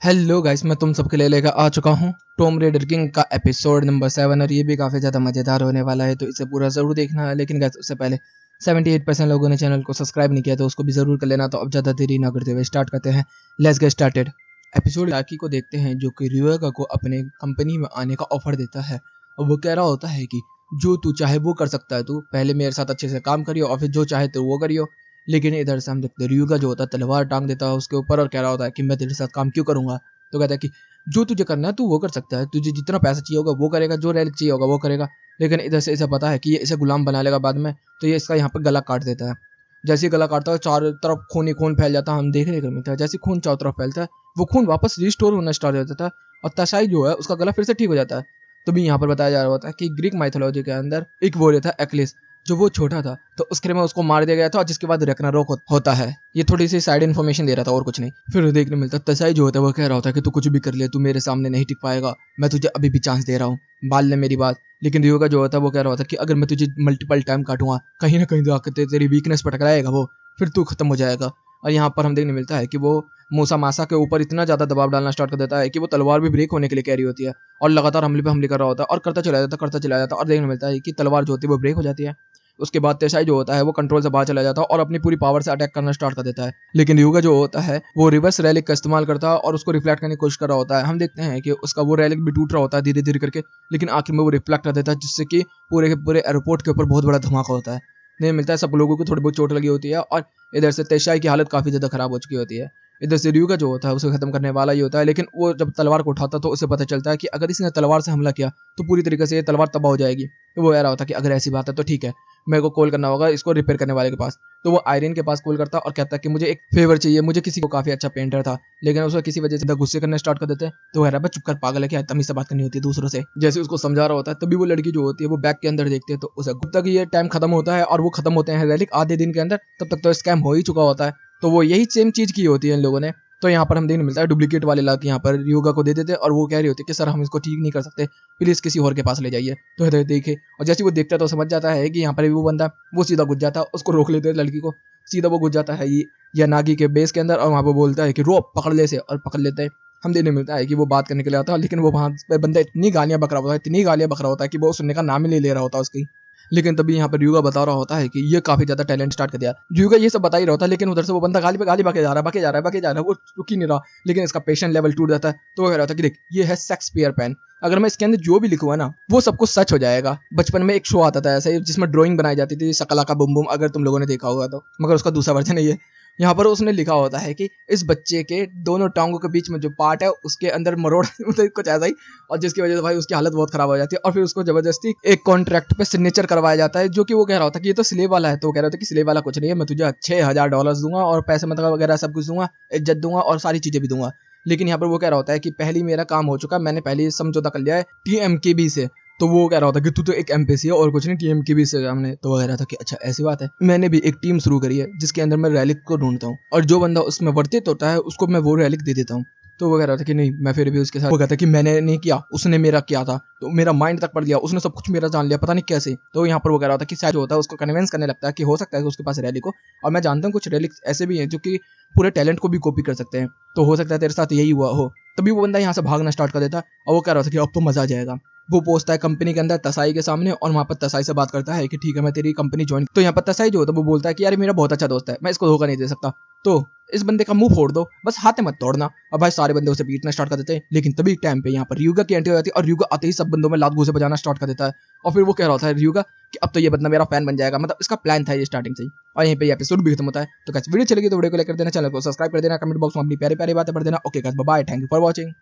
Hello guys, मैं तुम सबके लिए लेकर आ चुका हूँ टॉम रेडर किंग का एपिसोड नंबर 7 और ये भी काफ़ी ज़्यादा मज़ेदार होने वाला है, तो इसे पूरा ज़रूर देखना है। लेकिन गाइस उससे पहले 78% लोगों ने चैनल को सब्सक्राइब नहीं किया, तो उसको भी ज़रूर कर लेना। तो अब ज़्यादा देरी ना करते हुए स्टार्ट करते हैं। Let's get started. एपिसोड लाकी को देखते हैं जो कि रियोगा को अपने कंपनी में आने का ऑफर देता है और वो कह रहा होता है कि जो तू चाहे वो कर सकता है, तू पहले मेरे साथ अच्छे से काम करियो और फिर जो चाहे तो वो करियो। लेकिन इधर से हम देखते हैं रियोगा जो होता है तलवार टांग देता है उसके ऊपर और कह रहा होता है कि मैं तेरे साथ काम क्यों करूंगा। तो कहता है कि जो तुझे करना है तू वो कर सकता है, तुझे जितना पैसा चाहिए होगा वो करेगा, जो रैलिक चाहिए होगा वो करेगा। लेकिन इधर से इसे पता है कि ये इसे गुलाम बना लेगा बाद में, तो ये इसका यहाँ पर गला काट देता है। जैसे ही गला काटता है चारों तरफ खून ही खून फैल जाता है, हम देखने को मिलता है। जैसे खून चारों तरफ फैलता है वो खून वापस रिस्टोर होना स्टार्ट हो जाता है और तशाई जो है उसका गला फिर से ठीक हो जाता है। तभी यहाँ पर बताया जा रहा होता है कि ग्रीक माइथोलॉजी के अंदर एक वो रहता है एक्लिस, जो वो छोटा था तो उसके में उसको मार दिया गया था, और जिसके बाद रैग्नारोक होता है। ये थोड़ी सी साइड इन्फॉर्मेशन दे रहा था और कुछ नहीं। फिर देखने मिलता है तसाई जो होता है वो कह रहा होता है कि तू कुछ भी कर ले, तू मेरे सामने नहीं टिक पाएगा, मैं तुझे अभी भी चांस दे रहा हूँ, मान ले मेरी बात। लेकिन रियोगा जो होता है वो कह रहा होता है कि अगर मैं तुझे मल्टीपल टाइम काटूंगा कहीं ना कहीं जाकर तेरी वीकनेस पर टकराएगा वो, फिर तू खत्म हो जाएगा। और यहाँ पर हम देखने मिलता है कि वो मूसा मासा के ऊपर इतना ज्यादा दबाव डालना स्टार्ट कर देता है कि वो तलवार भी ब्रेक होने के लिए कह रही होती है और लगातार हमले पे हमले कर रहा होता है और करता चला जाता है। और देखने मिलता है कि तलवार जो होती है वो ब्रेक हो जाती है। उसके बाद तेशाई जो होता है वो कंट्रोल से बाहर चला जाता है और अपनी पूरी पावर से अटैक करना स्टार्ट कर देता है। लेकिन रियोगा जो होता है वो रिवर्स रैलिक का इस्तेमाल करता है और उसको रिफ्लेक्ट करने की कोशिश कर रहा होता है। हम देखते हैं कि उसका वो रैलिक भी टूट रहा होता है धीरे धीरे करके, लेकिन आखिर में वो रिफ्लेक्ट कर देता है, जिससे कि पूरे के पूरे एयरपोर्ट के ऊपर बहुत बड़ा धमाका होता है। नहीं मिलता है, सब लोगों को थोड़ी बहुत चोट लगी होती है और इधर से तेशाई की हालत काफी ज्यादा खराब हो चुकी होती है। इधर से रियोगा जो होता है उसे खत्म करने वाला ही होता है, लेकिन वो जब तलवार को उठाता है तो उसे पता चलता है कि अगर इसने तलवार से हमला किया तो पूरी तरीके से ये तलवार तबाह हो जाएगी। तो वो कह रहा होता है कि अगर ऐसी बात है तो ठीक है, मेरे को कॉल करना होगा इसको रिपेयर करने वाले के पास। तो वो आयरन के पास कॉल करता और कहता है कि मुझे एक फेवर चाहिए, मुझे किसी को काफी अच्छा पेंटर था, लेकिन उसको किसी वजह से गुस्से करने स्टार्ट कर देते हैं। तो कह रहा है चुप कर पागल है क्या, तमीज से बात करनी होती है दूसरों से। जैसे उसको समझा रहा होता है तभी वो लड़की जो होती है वो बैग के अंदर देखती है, तो उसे जब तक ये टाइम खत्म होता है और वो खत्म होते हैं रैलिक आधे दिन के अंदर, तब तक तो स्कैम हो ही चुका होता है। तो वो यही सेम चीज की होती है इन लोगों ने। तो यहाँ पर हम देखने मिलता है डुप्लीकेट वाले लाख यहाँ पर योगा को दे देते हैं और वो कह रही होती है कि सर हम इसको ठीक नहीं कर सकते, प्लीज किसी और के पास ले जाइए। तो इधर देखे और जैसे वो देखता है तो समझ जाता है कि यहाँ पर वो बंदा वो सीधा घुस जाता है, उसको रोक लेते हैं लड़की को। सीधा वो घुस जाता है ये नागी के बेस के अंदर और वहाँ पर बोलता है कि रोप पकड़ ले से, और पकड़ लेते हैं। हम देखने मिलता है कि वो बात करने के लिए आता है, लेकिन वो वहाँ पर बंदा इतनी गालियां बक रहा होता है, इतनी गालियां बक रहा होता है कि वो सुनने का नाम ही नहीं ले रहा होता उसकी। लेकिन तभी यहाँ पर युगा बता रहा होता है कि ये काफी ज्यादा टैलेंट स्टार्ट कर दिया। युगा ये सब बता ही रहा होता है, लेकिन उधर से वो बंदा गाली पे गाली बके जा रहा है, बके जा रहा है, बके जा रहा है, वो रुक ही नहीं रहा। लेकिन इसका पेशेंट लेवल टूट जाता है। तो वो कह रहा था कि देख ये है शेक्सपियर पेन, अगर मैं इसके अंदर जो भी लिखूंगा ना वो सब कुछ सच हो जाएगा। बचपन में एक शो आता था ऐसे जिसमें ड्राइंग बनाई जाती थी, शकला का बुम बुम, अगर तुम लोगों ने देखा होगा तो, मगर उसका दूसरा वर्जन है ये। यहाँ पर उसने लिखा होता है कि इस बच्चे के दोनों टांगों के बीच में जो पार्ट है उसके अंदर मरोड़ मतलब कुछ ऐसा ही, और जिसकी वजह से भाई उसकी हालत बहुत खराब हो जाती है और फिर उसको जबरदस्ती एक कॉन्ट्रैक्ट पे सिग्नेचर करवाया जाता है, जो कि वो कह रहा होता है कि ये तो स्लेव वाला है। तो वो कह रहा था कि स्लेव वाला कुछ नहीं है, मैं तुझे $6000 दूंगा और पैसे मतलब वगैरह सब कुछ दूंगा, इज्जत दूंगा और सारी चीजें भी दूंगा। लेकिन यहाँ पर वो कह रहा होता है कि पहली मेरा काम हो चुका, मैंने पहले समझौता कर लिया है TMKB से। तो वो कह रहा होता कि तू तो एक एमपीसी है और कुछ नहीं TMKB से हमने। तो वो कह रहा था कि अच्छा ऐसी बात है, मैंने भी एक टीम शुरू करी है जिसके अंदर मैं रैलिक को ढूंढता हूँ और जो बंदा उसमें वर्तित होता है उसको मैं वो रैलिक दे देता हूँ। तो वो कह रहा था कि नहीं मैं फिर भी उसके साथ। वो कहता कि मैंने नहीं किया, उसने मेरा किया था, तो मेरा माइंड तक पढ़ लिया, उसने सब कुछ मेरा जान लिया, पता नहीं कैसे। तो यहाँ पर वो कह रहा था कि शायद जो होता है उसको कन्विंस करने लगता है कि हो सकता है कि उसके पास रैलिक हो, और मैं जानता हूँ कुछ रैलिक ऐसे भी हैं जो कि पूरे टैलेंट को भी कॉपी कर सकते हैं, तो हो सकता है तेरे साथ यही हुआ हो। तभी वो बंदा यहाँ से भागना स्टार्ट कर देता है और वो कह रहा था कि अब तो मजा आ जाएगा। वो पहुंचता है कंपनी के अंदर तसाई के सामने और वहां पर तसाई से बात करता है कि ठीक है मैं तेरी कंपनी ज्वाइन। तो यहाँ पर तसाई जो होता है वो बोलता है कि यार मेरा बहुत अच्छा दोस्त है, मैं इसको धोखा नहीं दे सकता, तो इस बंदे का मुंह फोड़ दो, बस हाथ मत तोड़ना। अब भाई सारे बंदे उसे पीटना स्टार्ट कर देते हैं, लेकिन तभी टाइम पे यहाँ पर रियोगा की एंट्री हो जाती है और रियोगा आते ही सब बंदों में लात घूसे बजाना स्टार्ट कर देता है। और फिर वो कह रहा होता है रियोगा कि अब तो ये बंदा मेरा फैन बन जाएगा, मतलब इसका प्लान था ये स्टार्टिंग से ही। और यहीं पे एपिसोड भी खत्म होता है। तो गाइस वीडियो चलेगी तो वीडियो को लाइक कर देना, चैनल को सब्सक्राइब कर देना, कमेंट बॉक्स में अपनी प्यारी प्यारी बातें पढ़ देना। Okay guys bye bye, thank you for watching.